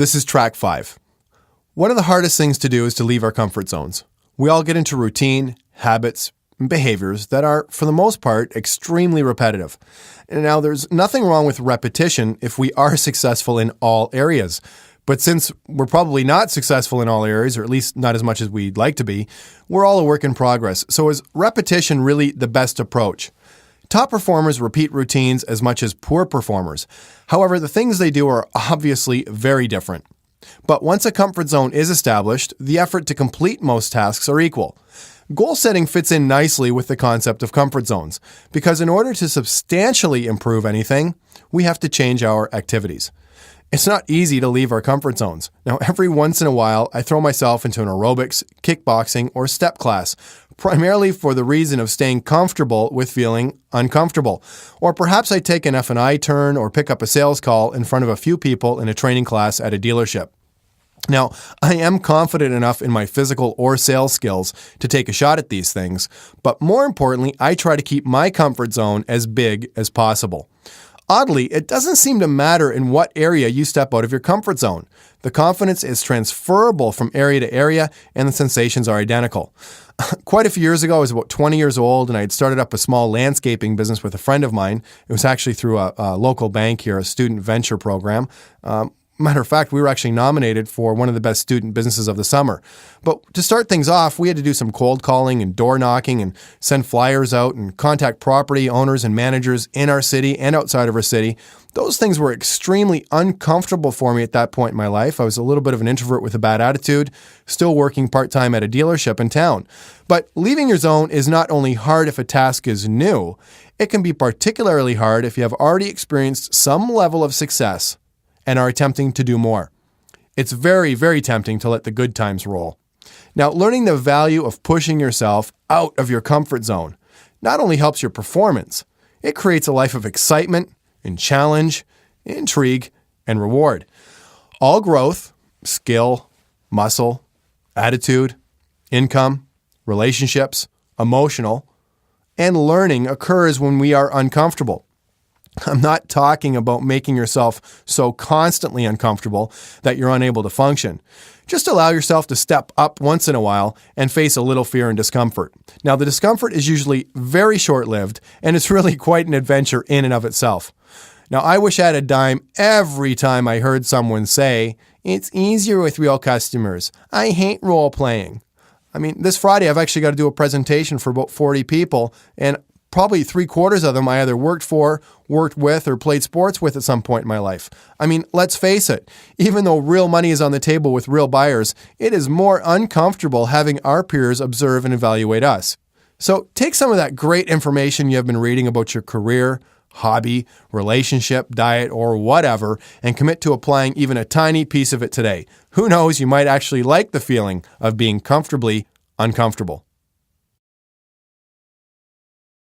This is track 5. One of the hardest things to do is to leave our comfort zones. We all get into routine, habits, and behaviors that are, for the most part, extremely repetitive. And now, there's nothing wrong with repetition if we are successful in all areas. But since we're probably not successful in all areas, or at least not as much as we'd like to be, we're all a work in progress. So is repetition really the best approach? Top performers repeat routines as much as poor performers. However, the things they do are obviously very different. But once a comfort zone is established, the effort to complete most tasks are equal. Goal setting fits in nicely with the concept of comfort zones, because in order to substantially improve anything, we have to change our activities. It's not easy to leave our comfort zones. Now, every once in a while, I throw myself into an aerobics, kickboxing, or step class, primarily for the reason of staying comfortable with feeling uncomfortable. Or perhaps I take an F&I turn or pick up a sales call in front of a few people in a training class at a dealership. Now, I am confident enough in my physical or sales skills to take a shot at these things, but more importantly, I try to keep my comfort zone as big as possible. Oddly, it doesn't seem to matter in what area you step out of your comfort zone. The confidence is transferable from area to area, and the sensations are identical. Quite a few years ago, I was about 20 years old, and I had started up a small landscaping business with a friend of mine. It was actually through a local bank here, a student venture program. Matter of fact, we were actually nominated for one of the best student businesses of the summer. But to start things off, we had to do some cold calling and door knocking and send flyers out and contact property owners and managers in our city and outside of our city. Those things were extremely uncomfortable for me at that point in my life. I was a little bit of an introvert with a bad attitude, still working part-time at a dealership in town. But leaving your zone is not only hard if a task is new, it can be particularly hard if you have already experienced some level of success and are attempting to do more. It's very, very tempting to let the good times roll. Now, learning the value of pushing yourself out of your comfort zone not only helps your performance, it creates a life of excitement and challenge, intrigue, and reward. All growth, skill, muscle, attitude, income, relationships, emotional, and learning occurs when we are uncomfortable. I'm not talking about making yourself so constantly uncomfortable that you're unable to function. Just allow yourself to step up once in a while and face a little fear and discomfort. Now, the discomfort is usually very short-lived, and it's really quite an adventure in and of itself. Now, I wish I had a dime every time I heard someone say, "It's easier with real customers. I hate role-playing." I mean, this Friday, I've actually got to do a presentation for about 40 people, and probably 3/4 of them I either worked for, worked with, or played sports with at some point in my life. I mean, let's face it, even though real money is on the table with real buyers, it is more uncomfortable having our peers observe and evaluate us. So take some of that great information you have been reading about your career, hobby, relationship, diet, or whatever, and commit to applying even a tiny piece of it today. Who knows, you might actually like the feeling of being comfortably uncomfortable.